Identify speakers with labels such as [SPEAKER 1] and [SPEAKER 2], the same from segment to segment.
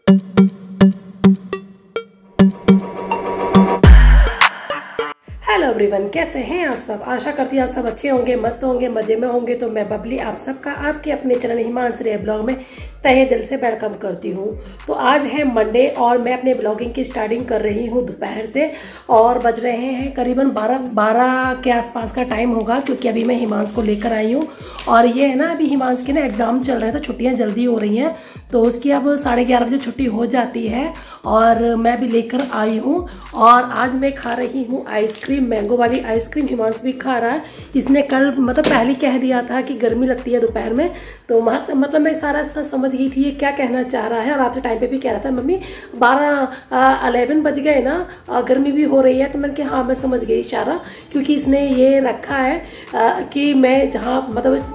[SPEAKER 1] Hello everyone, कैसे हैं आप सब। आशा करती हूँ आप सब अच्छे होंगे, मस्त होंगे, मजे में होंगे। तो मैं बबली आप सबका आपके अपने चैनल हिमांश्री ब्लॉग में तहे दिल से वेलकम करती हूँ। तो आज है मंडे और मैं अपने ब्लॉगिंग की स्टार्टिंग कर रही हूँ दोपहर से, और बज रहे हैं करीबन 12 के आसपास का टाइम होगा, क्योंकि अभी मैं हिमांश को लेकर आई हूँ। और ये है ना, अभी हिमांश के ना एग्ज़ाम चल रहे हैं तो छुट्टियाँ जल्दी हो रही हैं, तो उसकी अब 11:30 बजे छुट्टी हो जाती है और मैं भी लेकर आई हूँ। और आज मैं खा रही हूँ आइसक्रीम, मैंगो वाली आइसक्रीम। हिमांश भी खा रहा है। इसने कल पहले कह दिया था कि गर्मी लगती है दोपहर में, तो मैं सारा इसका समझ गई थी ये क्या कहना चाह रहा है। और रात टाइम पे भी कह रहा था मम्मी 11 बज गए ना, गर्मी भी हो रही है। तो मैंने कहा हाँ मैं समझ गई इशारा, क्योंकि इसने ये रखा है कि मैं जहाँ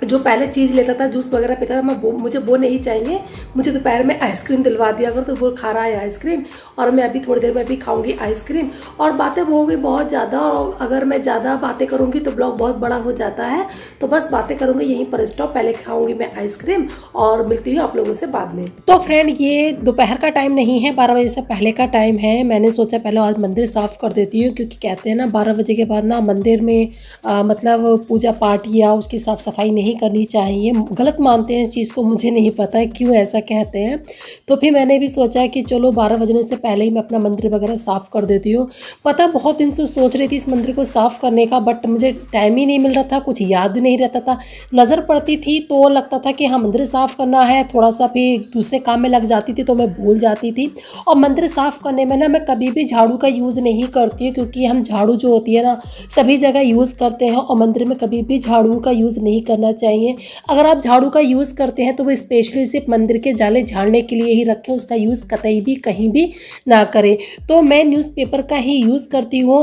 [SPEAKER 1] जो पहले चीज़ लेता था, जूस वगैरह पीता था, मुझे वो नहीं चाहिए, मुझे दोपहर में आइसक्रीम दिलवा दिया अगर। तो वो खा रहा है आइसक्रीम, और मैं अभी थोड़ी देर में भी खाऊंगी आइसक्रीम। और बातें हो गई बहुत ज़्यादा, और अगर मैं ज़्यादा बातें करूंगी तो ब्लॉग बहुत बड़ा हो जाता है, तो बस बातें करूंगी यहीं पर स्टॉप। पहले खाऊंगी मैं आइसक्रीम और मिलती हूँ आप लोगों से बाद में। तो फ्रेंड, ये दोपहर का टाइम नहीं है, 12 बजे से पहले का टाइम है। मैंने सोचा पहले आज मंदिर साफ़ कर देती हूँ, क्योंकि कहते हैं ना 12 बजे के बाद ना मंदिर में मतलब पूजा पाठ या उसकी साफ़ सफाई नहीं करनी चाहिए। गलत मानते हैं इस चीज़ को, मुझे नहीं पता है क्यों ऐसा कहते हैं। तो फिर मैंने भी सोचा कि चलो 12 बजने से पहले ही मैं अपना मंदिर वगैरह साफ़ कर देती हूँ। पता बहुत दिन से सोच रही थी इस मंदिर को साफ़ करने का, बट मुझे टाइम ही नहीं मिल रहा था, कुछ याद नहीं रहता था। नज़र पड़ती थी तो लगता था कि हाँ मंदिर साफ़ करना है, थोड़ा सा फिर दूसरे काम में लग जाती थी तो मैं भूल जाती थी। और मंदिर साफ़ करने में ना मैं कभी भी झाड़ू का यूज़ नहीं करती हूँ, क्योंकि हम झाड़ू जो होती है ना सभी जगह यूज़ करते हैं, और मंदिर में कभी भी झाड़ू का यूज़ नहीं करना चाहिए। अगर आप झाड़ू का यूज़ करते हैं तो वो स्पेशली सिर्फ मंदिर के जाले झाड़ने के लिए ही रखें, उसका यूज़ कतई भी कहीं भी ना करें। तो मैं न्यूज़पेपर का ही यूज़ करती हूँ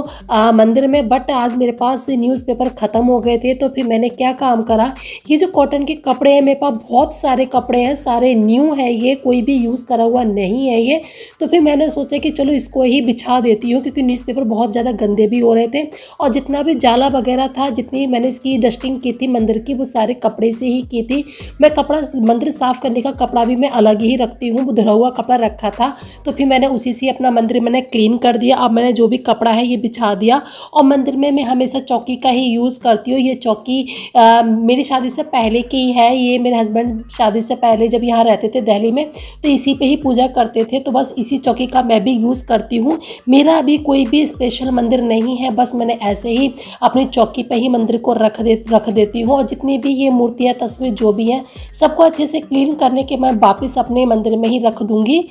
[SPEAKER 1] मंदिर में, बट आज मेरे पास न्यूज़पेपर ख़त्म हो गए थे। तो फिर मैंने क्या काम करा, ये जो कॉटन के कपड़े हैं, मेरे पास बहुत सारे कपड़े हैं, सारे न्यू है, ये कोई भी यूज़ करा हुआ नहीं है ये। तो फिर मैंने सोचा कि चलो इसको ही बिछा देती हूँ, क्योंकि न्यूज़पेपर बहुत ज़्यादा गंदे भी हो रहे थे, और जितना भी जाला वगैरह था, जितनी मैंने इसकी डस्टिंग की थी मंदिर की, वो सारे कपड़े से ही की थी। मैं कपड़ा मंदिर साफ़ करने का कपड़ा भी मैं अलग ही रखती हूँ, वो धुला हुआ कपड़ा रखा था, तो फिर मैंने उसी से अपना मंदिर मैंने क्लीन कर दिया। अब मैंने जो भी कपड़ा है ये बिछा दिया। और मंदिर में मैं हमेशा चौकी का ही यूज़ करती हूँ। ये चौकी मेरी शादी से पहले की है, ये मेरे हस्बैंड शादी से पहले जब यहाँ रहते थे दिल्ली में, तो इसी पे ही पूजा करते थे, तो बस इसी चौकी का मैं भी यूज़ करती हूँ। मेरा अभी कोई भी स्पेशल मंदिर नहीं है, बस मैंने ऐसे ही अपनी चौकी पे ही मंदिर को रख देती हूँ। और जितनी भी ये मूर्तियाँ, तस्वीर जो भी हैं, सबको अच्छे से क्लीन करने के मैं वापस अपने मंदिर में ही रख दूँगी।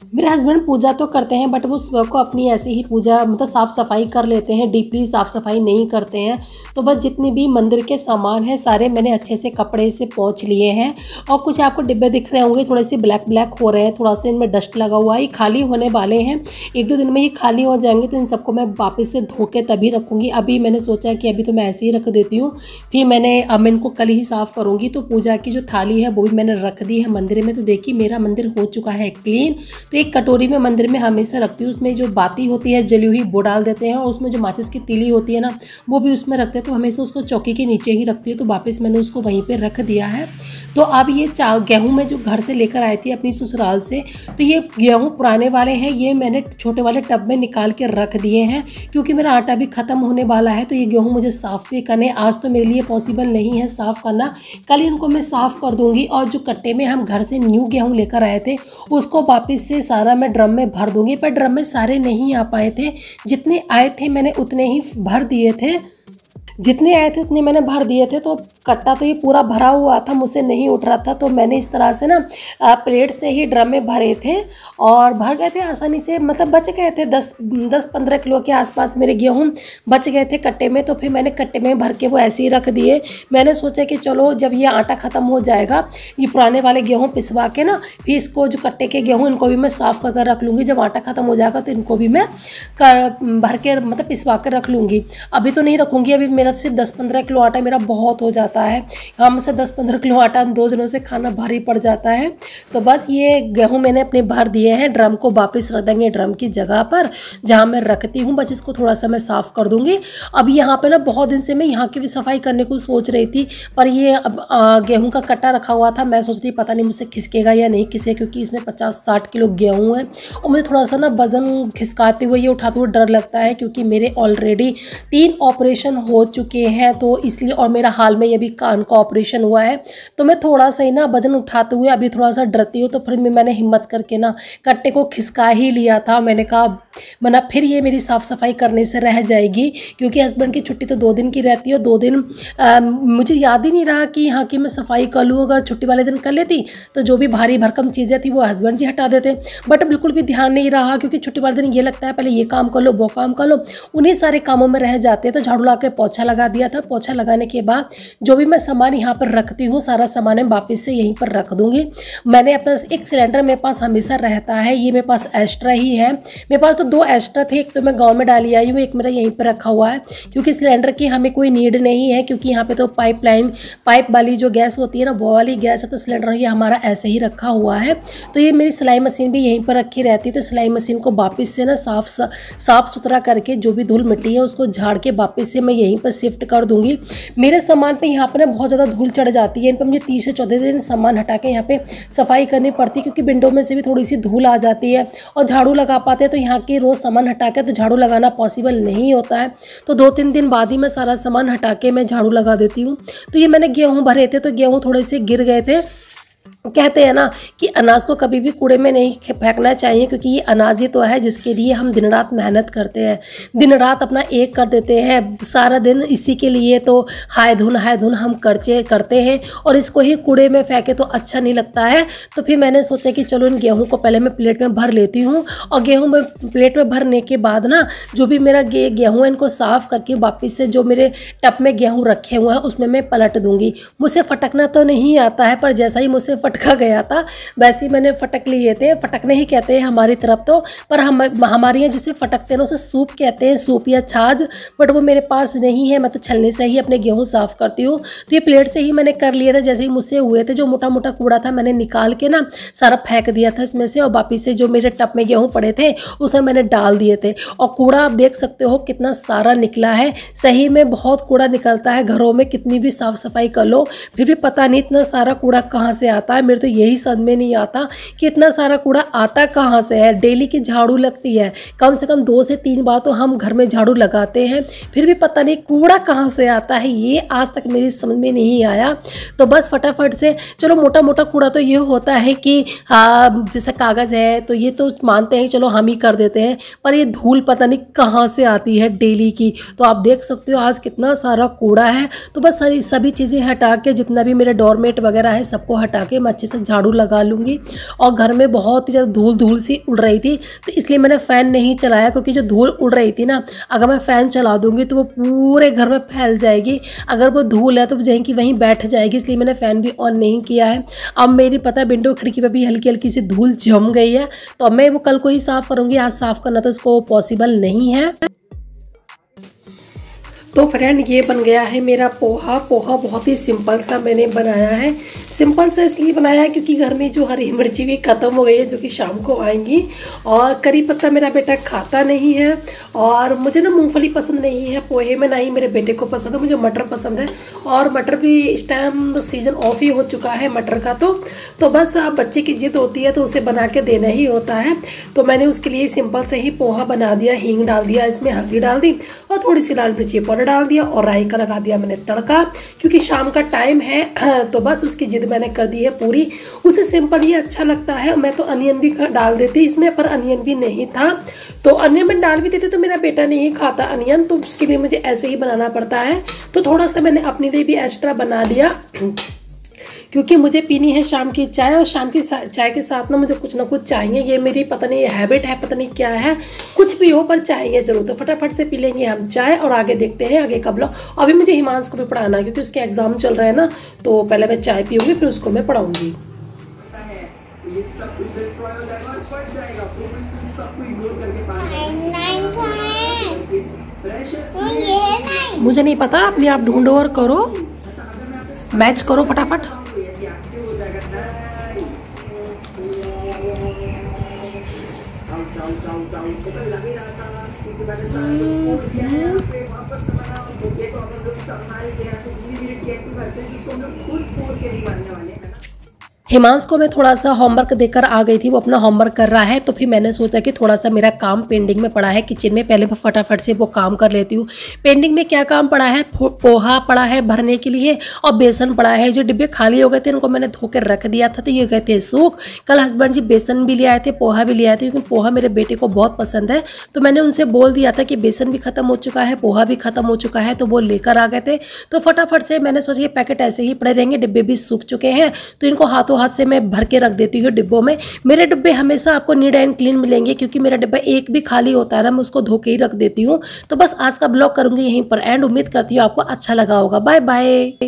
[SPEAKER 1] मेरे हस्बैंड पूजा तो करते हैं, बट वो सुबह को अपनी ऐसी ही पूजा साफ़ सफाई कर लेते हैं, डीपली साफ़ सफाई नहीं करते हैं। तो बस जितनी भी मंदिर के सामान हैं सारे मैंने अच्छे से कपड़े से पोंछ लिए हैं। और कुछ आपको डिब्बे दिख रहे होंगे, थोड़े से ब्लैक हो रहे हैं, थोड़ा सा इनमें डस्ट लगा हुआ है, ये खाली होने वाले हैं। 1-2 दिन में ये खाली हो जाएंगे, तो इन सबको मैं वापस से धो के तभी रखूँगी। अभी मैंने सोचा कि अभी तो मैं ऐसे ही रख देती हूँ, फिर मैं इनको कल ही साफ़ करूँगी। तो पूजा की जो थाली है वो भी मैंने रख दी है मंदिर में। तो देखिए मेरा मंदिर हो चुका है क्लीन। तो एक कटोरी में मंदिर में हमेशा रखती हूँ, उसमें जो बाती होती है जली हुई वो डाल देते हैं, और उसमें जो माचिस की तीली होती है ना वो भी उसमें रखते हैं। तो हमेशा उसको चौकी के नीचे ही रखती हूँ। तो वापस मैंने उसको वहीं पे रख दिया है। तो अब ये गेहूँ मैं जो घर से लेकर आई थी अपनी ससुराल से, तो ये गेहूँ पुराने वाले हैं, ये मैंने छोटे वाले टब में निकाल के रख दिए हैं, क्योंकि मेरा आटा भी ख़त्म होने वाला है। तो ये गेहूँ मुझे साफ़ भी करने, आज तो मेरे लिए पॉसिबल नहीं है साफ़ करना, कल इनको मैं साफ़ कर दूँगी। और जो कट्टे में हम घर से न्यू गेहूँ लेकर आए थे उसको वापस से सारा मैं ड्रम में भर दूँगी। पर ड्रम में सारे नहीं आ पाए थे, जितने आए थे मैंने उतने ही भर दिए थे, जितने आए थे उतने मैंने भर दिए थे। तो कट्टा तो ये पूरा भरा हुआ था, मुझसे नहीं उठ रहा था, तो मैंने इस तरह से ना प्लेट से ही ड्रम में भरे थे और भर गए थे आसानी से। बच गए थे 10-15 किलो के आसपास मेरे गेहूँ बच गए थे कट्टे में। तो फिर मैंने कट्टे में भर के वो ऐसे ही रख दिए। मैंने सोचा कि चलो जब ये आटा ख़त्म हो जाएगा, ये पुराने वाले गेहूँ पिसवा के ना, फिर इसको जो कट्टे के गेहूँ इनको भी मैं साफ़ कर रख लूँगी। जब आटा ख़त्म हो जाएगा तो इनको भी मैं भर के पिसवा कर रख लूँगी। अभी तो नहीं रखूँगी, अभी मेरा मेरा सिर्फ 10-15 किलो आटा मेरा बहुत हो जाता है। हम से 10-15 किलो आटा 2 दिनों से खाना भारी पड़ जाता है। तो बस ये गेहूँ मैंने अपने भर दिए हैं, ड्रम को वापस रख देंगे ड्रम की जगह पर जहाँ मैं रखती हूँ। बस इसको थोड़ा सा मैं साफ़ कर दूँगी। अब यहाँ पे ना बहुत दिन से मैं यहाँ की भी सफाई करने को सोच रही थी, पर ये अब गेहूँ का कट्टा रखा हुआ था। मैं सोच रही पता नहीं मुझसे खिसकेगा या नहीं खिसके, क्योंकि इसमें 50-60 किलो गेहूँ है और मुझे थोड़ा सा ना वज़न खिसकाते हुए ये उठाते हुए डर लगता है, क्योंकि मेरे ऑलरेडी 3 ऑपरेशन हो चुके हैं। तो इसलिए, और मेरा हाल में ये भी कान का ऑपरेशन हुआ है, तो मैं थोड़ा सा ही ना वज़न उठाते हुए अभी थोड़ा सा डरती हूँ। तो फिर मैंने हिम्मत करके ना कट्टे को खिसका ही लिया था। मैंने कहा वरना फिर ये मेरी साफ़ सफाई करने से रह जाएगी, क्योंकि हस्बैंड की छुट्टी तो 2 दिन की रहती है। 2 दिन मुझे याद ही नहीं रहा कि यहाँ की मैं सफाई कर लूँ। अगर छुट्टी वाले दिन कर लेती तो जो भी भारी भरकम चीज़ें थी वो हस्बैंड जी हटा देते, बट बिल्कुल भी ध्यान नहीं रहा, क्योंकि छुट्टी वाले दिन ये लगता है पहले ये काम कर लो वो काम कर लो, उन्हीं सारे कामों में रह जाते हैं। तो झाड़ू ला के पोछा लगा दिया था। पोछा लगाने के बाद जो भी मैं सामान यहाँ पर रखती हूँ सारा सामान मैं वापस से यहीं पर रख दूँगी। मैंने अपना एक सिलेंडर मेरे पास हमेशा रहता है, ये मेरे पास एक्स्ट्रा ही है। मेरे पास तो 2 एक्स्ट्रा थे, एक तो मैं गाँव में डाली आई हूँ, एक मेरा यहीं पर रखा हुआ है, क्योंकि सिलेंडर की हमें कोई नीड नहीं है, क्योंकि यहाँ पे तो पाइप वाली जो गैस होती है ना वो वाली गैस है। तो सिलेंडर ये हमारा ऐसे ही रखा हुआ है। तो ये मेरी सिलाई मशीन भी यहीं पर रखी रहती है। तो सिलाई मशीन को वापस से ना साफ सुथरा करके जो भी धूल मिट्टी है उसको झाड़ के वापस से मैं यहीं पर शिफ्ट कर दूंगी। मेरे सामान पे यहाँ पर ना बहुत ज़्यादा धूल चढ़ जाती है। इन पर मुझे 30 से 14 दिन सामान हटा के यहाँ पे सफाई करनी पड़ती है, क्योंकि विंडो में से भी थोड़ी सी धूल आ जाती है और झाड़ू लगा पाते हैं तो यहाँ के रोज़ सामान हटा के तो झाड़ू लगाना पॉसिबल नहीं होता है। तो 2-3 दिन बाद ही मैं सारा सामान हटा के मैं झाड़ू लगा देती हूँ। तो ये मैंने गेहूँ भरे थे, तो गेहूँ थोड़े से गिर गए थे। कहते हैं ना कि अनाज को कभी भी कूड़े में नहीं फेंकना चाहिए, क्योंकि ये अनाज ही तो है जिसके लिए हम दिन रात मेहनत करते हैं, दिन रात अपना एक कर देते हैं, सारा दिन इसी के लिए तो हाय धुन हम करते हैं, और इसको ही कूड़े में फेंके तो अच्छा नहीं लगता है। तो फिर मैंने सोचा कि चलो इन गेहूं को पहले मैं प्लेट में भर लेती हूँ, और गेहूं में प्लेट में भरने के बाद ना जो भी मेरा गेहूँ है इनको साफ़ करके वापस से जो मेरे टब में गेहूँ रखे हुए हैं उसमें मैं पलट दूँगी। मुझे फटकना तो नहीं आता है, पर जैसा ही मुझसे फटका गया था वैसे ही मैंने फटक लिए थे। फटकने ही कहते हैं हमारी तरफ तो, पर हमारे यहाँ जिसे फटकते हैं उसे सूप कहते हैं, सूप या छाछ, बट वो मेरे पास नहीं है। मैं तो छलनी से ही अपने गेहूँ साफ़ करती हूँ। तो ये प्लेट से ही मैंने कर लिए थे। जैसे ही मुझसे हुए थे जो मोटा मोटा कूड़ा था मैंने निकाल के ना सारा फेंक दिया था इसमें से, और वापिस से जो मेरे टब में गेहूँ पड़े थे उसे मैंने डाल दिए थे। और कूड़ा आप देख सकते हो कितना सारा निकला है। सही में बहुत कूड़ा निकलता है, घरों में कितनी भी साफ़ सफाई कर लो फिर भी पता नहीं इतना सारा कूड़ा कहाँ से आता है। मेरे तो यही समझ में नहीं आता कि इतना सारा कूड़ा आता कहाँ से है। डेली की झाड़ू लगती है, कम से कम 2 से 3 बार तो हम घर में झाड़ू लगाते हैं, फिर भी पता नहीं कूड़ा कहाँ से आता है, ये आज तक मेरी समझ में नहीं आया। तो बस फटाफट से चलो मोटा मोटा कूड़ा तो ये होता है कि जैसे कागज़ है तो ये तो मानते हैं चलो हम ही कर देते हैं, पर ये धूल पता नहीं कहाँ से आती है डेली की। तो आप देख सकते हो आज कितना सारा कूड़ा है। तो बस सारी सभी चीज़ें हटा के जितना भी मेरे डोरमेट वगैरह है सबको हटा के मैं अच्छे से झाड़ू लगा लूँगी। और घर में बहुत ही ज़्यादा धूल सी उड़ रही थी, तो इसलिए मैंने फ़ैन नहीं चलाया, क्योंकि जो धूल उड़ रही थी ना अगर मैं फ़ैन चला दूँगी तो वो पूरे घर में फैल जाएगी। अगर वो धूल है तो वहीं की वहीं बैठ जाएगी, इसलिए मैंने फ़ैन भी ऑन नहीं किया है। अब मेरी पता है विंडो खिड़की पर भी हल्की हल्की सी धूल जम गई है, तो अब मैं वो कल को ही साफ़ करूँगी। आज साफ़ करना तो इसको पॉसिबल नहीं है। तो फ्रेंड ये बन गया है मेरा पोहा। बहुत ही सिंपल सा मैंने बनाया है। सिंपल सा इसलिए बनाया है क्योंकि घर में जो हरी मिर्ची भी ख़त्म हो गई है, जो कि शाम को आएंगी, और करी पत्ता मेरा बेटा खाता नहीं है, और मुझे ना मूंगफली पसंद नहीं है पोहे में, ना ही मेरे बेटे को पसंद है। मुझे मटर पसंद है, और मटर भी इस टाइम सीज़न ऑफ ही हो चुका है मटर का। तो बस अब बच्चे की जिद होती है तो उसे बना के देना ही होता है। तो मैंने उसके लिए सिंपल से ही पोहा बना दिया। हींग डाल दिया, इसमें हल्दी डाल दी और थोड़ी सी लाल मिर्ची पाउडर डाल दिया, और राई का लगा दिया मैंने तड़का, क्योंकि शाम का टाइम है। तो बस उसकी जिद मैंने कर दी है पूरी। उसे सिंपल ही अच्छा लगता है। मैं तो अनियन भी डाल देती इसमें, पर अनियन भी नहीं था, तो अनियन में डाल भी देती तो मेरा बेटा नहीं खाता अनियन, तो उसके लिए मुझे ऐसे ही बनाना पड़ता है। तो थोड़ा सा मैंने अपने लिए भी एक्स्ट्रा बना दिया, क्योंकि मुझे पीनी है शाम की चाय, और शाम की चाय के साथ ना मुझे कुछ ना कुछ चाहिए। ये मेरी पता नहीं हैबिट है, पता नहीं क्या है, कुछ भी हो पर चाहिए जरूर। तो फटाफट से पी लेंगे हम चाय और आगे देखते हैं आगे का ब्लॉग। अभी मुझे हिमांश को भी पढ़ाना है क्योंकि उसके एग्जाम चल रहे हैं ना, तो पहले मैं चाय पीऊँगी फिर उसको मैं पढ़ाऊँगी।
[SPEAKER 2] तो ये सब कुछ डिस्ट्रॉय हो जाएगा और फट जाएगा। प्रूफ स्क्रीन सबको इग्नोर करके
[SPEAKER 1] मुझे नहीं पता, अपने आप ढूंढो और करो, मैच करो फटाफट। हिमांश को मैं थोड़ा सा होमवर्क देकर आ गई थी, वो अपना होमवर्क कर रहा है, तो फिर मैंने सोचा कि थोड़ा सा मेरा काम पेंडिंग में पड़ा है किचन में, पहले मैं फटाफट से वो काम कर लेती हूँ। पेंडिंग में क्या काम पड़ा है, पोहा पड़ा है भरने के लिए और बेसन पड़ा है। जो डिब्बे खाली हो गए थे उनको मैंने धो कर रख दिया था, तो ये गए थे सूख। कल हस्बैंड जी बेसन भी ले आए थे, पोहा भी ले आए थे, क्योंकि पोहा मेरे बेटे को बहुत पसंद है। तो मैंने उनसे बोल दिया था कि बेसन भी खत्म हो चुका है, पोहा भी खत्म हो चुका है, तो वो लेकर आ गए थे। तो फटाफट से मैंने सोचा ये पैकेट ऐसे ही पड़े रहेंगे, डिब्बे भी सूख चुके हैं, तो इनको हाथों हाथ से मैं भर के रख देती हूँ डिब्बों में। मेरे डिब्बे हमेशा आपको नीट एंड क्लीन मिलेंगे, क्योंकि मेरा डिब्बा एक भी खाली होता है ना, मैं उसको धो के ही रख देती हूँ। तो बस आज का ब्लॉग करूंगी यहीं पर एंड। उम्मीद करती हूँ आपको अच्छा लगा होगा। Bye bye.